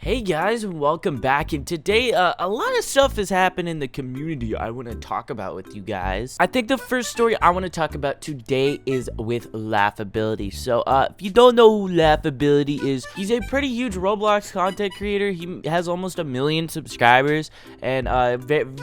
Hey guys, and welcome back. And today a lot of stuff has happened in the community I want to talk about with you guys. I think the first story I want to talk about today is with Laughability. So if you don't know who Laughability is, he's a pretty huge Roblox content creator. He has almost 1 million subscribers and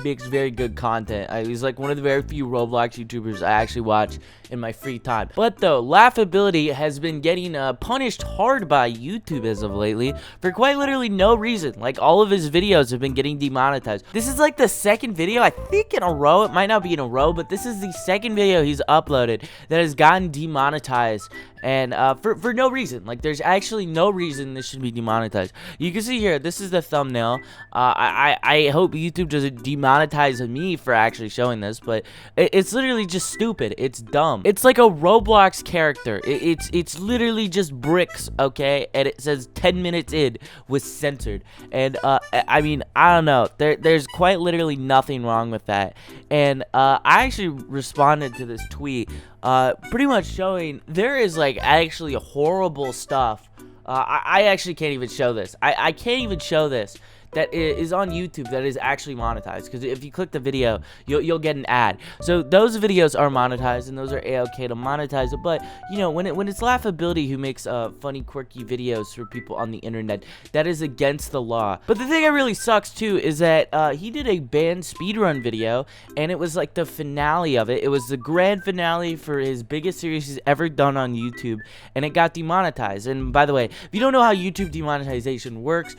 makes very good content. He's like one of the very few Roblox YouTubers I actually watch in my free time. But though, Laughability has been getting punished hard by YouTube as of lately for quite literally no reason. Like, all of his videos have been getting demonetized. This is like the second video, I think, in a row. It might not be in a row, but this is the second video he's uploaded that has gotten demonetized, and for no reason. Like, there's actually no reason this should be demonetized. You can see here, this is the thumbnail. I hope YouTube doesn't demonetize me for actually showing this, but it's literally just stupid. It's dumb. It's like a Roblox character. It's literally just bricks, okay? And it says 10 minutes in was censored. And I mean, I don't know. There's quite literally nothing wrong with that. And I actually responded to this tweet pretty much showing there is like actually horrible stuff. I actually can't even show this. I can't even show this that is on YouTube that is actually monetized, because if you click the video, you'll get an ad. So those videos are monetized, and those are a-okay to monetize it. But you know, when it's Laughability who makes funny, quirky videos for people on the internet, that is against the law. But the thing that really sucks too is that he did a banned speedrun video, and it was like the finale of it. It was the grand finale for his biggest series he's ever done on YouTube, and it got demonetized. And by the way, if you don't know how YouTube demonetization works,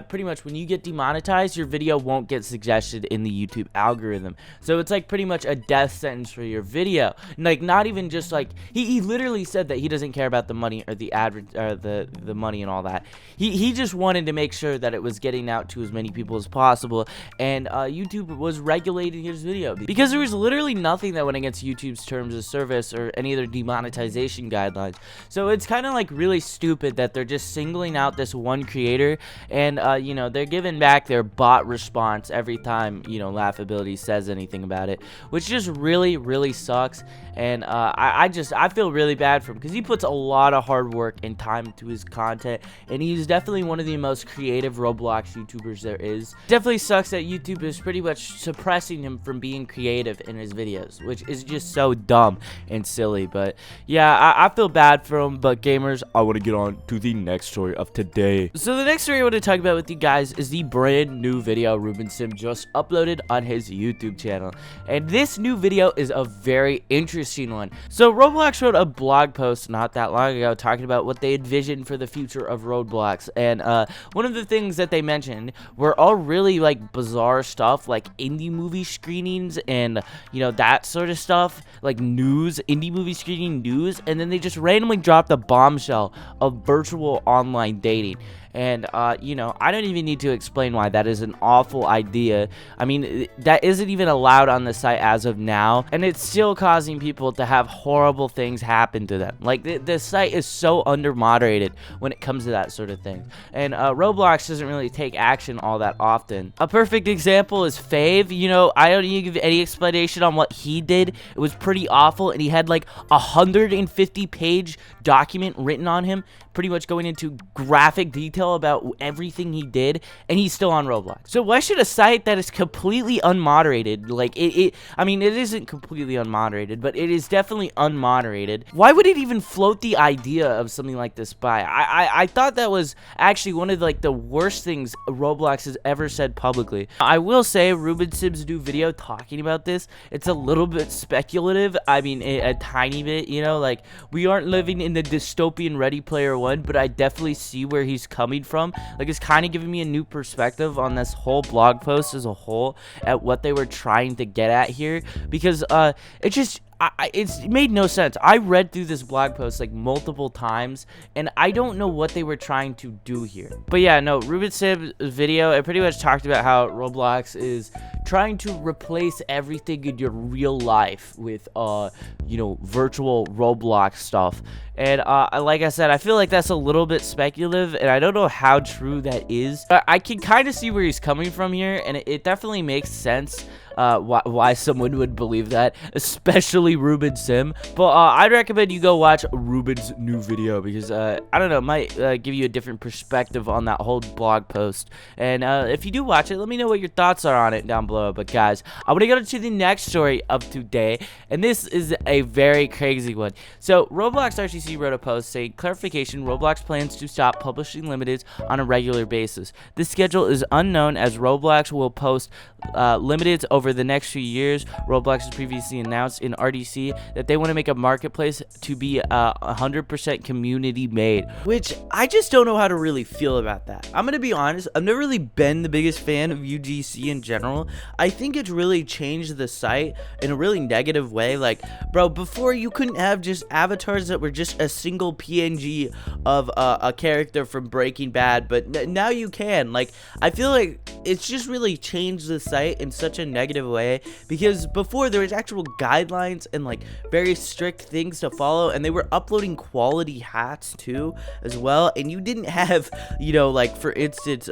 pretty much when you get demonetized, your video won't get suggested in the YouTube algorithm. So it's like pretty much a death sentence for your video. Like, not even just like he literally said that he doesn't care about the money or the the money and all that. He just wanted to make sure that it was getting out to as many people as possible, and YouTube was regulating his video because there was literally nothing that went against YouTube's terms of service or any of their demonetization guidelines. So it's kind of like really stupid that they're just singling out this one creator, and you know, they're giving back their bot response every time, you know, Laughability says anything about it, which just really sucks. And I feel really bad for him, because he puts a lot of hard work and time into his content, and he's definitely one of the most creative Roblox YouTubers there is. Definitely sucks that YouTube is pretty much suppressing him from being creative in his videos, which is just so dumb and silly. But yeah, I feel bad for him. But gamers, I want to get on to the next story of today. So the next story I want to talk about with you guys is the brand new video Ruben just uploaded on his YouTube channel, and this new video is a very interesting one. So Roblox wrote a blog post not that long ago talking about what they envisioned for the future of Roblox, and one of the things that they mentioned were all really like bizarre stuff, like indie movie screenings and, you know, that sort of stuff, like news, indie movie screening news, and then they just randomly dropped a bombshell of virtual online dating. And, you know, I don't even need to explain why that is an awful idea. I mean, that isn't even allowed on the site as of now, and it's still causing people to have horrible things happen to them. Like, the site is so under-moderated when it comes to that sort of thing. And Roblox doesn't really take action all that often. A perfect example is Fave. You know, I don't need to give any explanation on what he did. It was pretty awful, and he had like a 150-page document written on him, pretty much going into graphic detail about everything he did, and he's still on Roblox. So why should a site that is completely unmoderated, like I mean, it isn't completely unmoderated, but it is definitely unmoderated, why would it even float the idea of something like this by? I thought that was actually one of like the worst things Roblox has ever said publicly. I will say Ruben Sim's new video talking about this, it's a little bit speculative. I mean, a tiny bit, you know, like, we aren't living in the dystopian Ready Player One, but I definitely see where he's coming from. Like, it's kind of giving me a new perspective on this whole blog post as a whole, at what they were trying to get at here, because it just it's made no sense. I read through this blog post like multiple times, and I don't know what they were trying to do here. But yeah, no, Ruben Sim's video, it pretty much talked about how Roblox is trying to replace everything in your real life with you know, virtual Roblox stuff. And like I said, I feel like that's a little bit speculative, and I don't know how true that is, but I can kind of see where he's coming from here, and it definitely makes sense. why someone would believe that, especially Ruben Sim. But I'd recommend you go watch Ruben's new video because I don't know, it might give you a different perspective on that whole blog post. And if you do watch it, let me know what your thoughts are on it down below. But guys, I want to go to the next story of today, and this is a very crazy one. So Roblox RCC wrote a post saying, clarification, Roblox plans to stop publishing limiteds on a regular basis. This schedule is unknown as Roblox will post limiteds over the next few years. Roblox has previously announced in RDC that they want to make a marketplace to be 100% community made, which I just don't know how to really feel about that. I'm gonna be honest, I've never really been the biggest fan of UGC in general. I think it's really changed the site in a really negative way. Like, bro, before you couldn't have just avatars that were just a single PNG of a character from Breaking Bad, but now you can. Like, I feel like it's just really changed the site in such a negative way, because before there was actual guidelines and like very strict things to follow, and they were uploading quality hats too as well, and you didn't have, you know, like for instance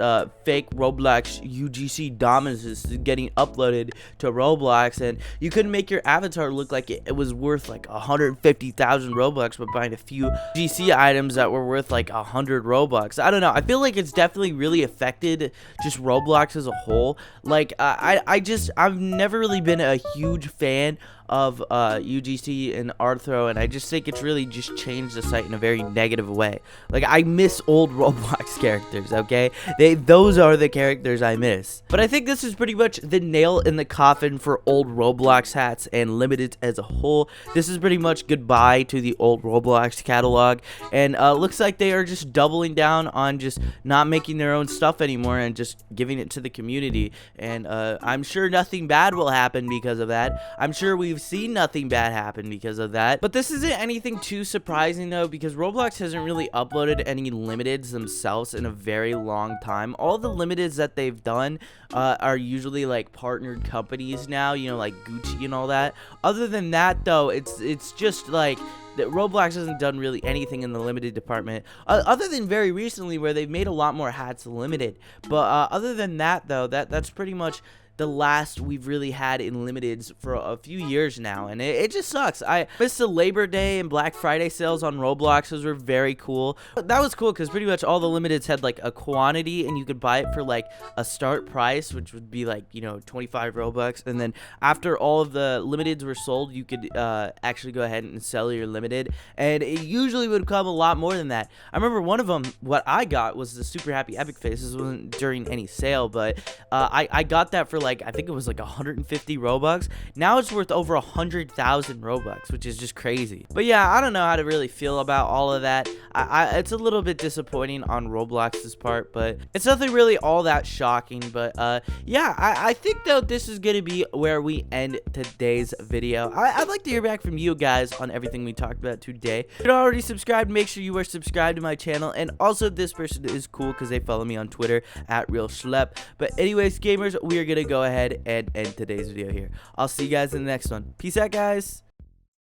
fake Roblox UGC dominances getting uploaded to Roblox, and you couldn't make your avatar look like it was worth like 150,000 Robux but buying a few GC items that were worth like 100 Robux. I don't know, I feel like it's definitely really affected just Roblox as a whole. Like I've never really been a huge fan of UGC and Arthro, and I just think it's really just changed the site in a very negative way. Like, I miss old Roblox characters, okay? Those are the characters I miss. But I think this is pretty much the nail in the coffin for old Roblox hats and limited as a whole. This is pretty much goodbye to the old Roblox catalog, and looks like they are just doubling down on just not making their own stuff anymore and just giving it to the community. And I'm sure nothing bad will happen because of that. I'm sure we've seen nothing bad happen because of that. But this isn't anything too surprising though, because Roblox hasn't really uploaded any limiteds themselves in a very long time. All the limiteds that they've done are usually like partnered companies now, you know, like Gucci and all that. Other than that though, it's just like that Roblox hasn't done really anything in the limited department, other than very recently where they've made a lot more hats limited. But other than that though, that's pretty much the last we've really had in limiteds for a few years now, and it just sucks. I missed the Labor Day and Black Friday sales on Roblox. Those were very cool. That was cool because pretty much all the limiteds had like a quantity, and you could buy it for like a start price, which would be like, you know, 25 Robux, and then after all of the limiteds were sold, you could actually go ahead and sell your limited, and it usually would come a lot more than that. I remember one of them, what I got was the Super Happy Epic Face. This wasn't during any sale, but I got that for like, I think it was like 150 Robux. Now it's worth over 100,000 Robux, which is just crazy. But yeah, I don't know how to really feel about all of that. It's a little bit disappointing on Roblox's part, but it's nothing really all that shocking. But yeah, I think though this is gonna be where we end today's video. I'd like to hear back from you guys on everything we talked about today. If you're already subscribed, make sure you are subscribed to my channel, and also this person is cool because they follow me on Twitter at @realschlep. But anyways, gamers, we are gonna go ahead and end today's video here. I'll see you guys in the next one. Peace out, guys.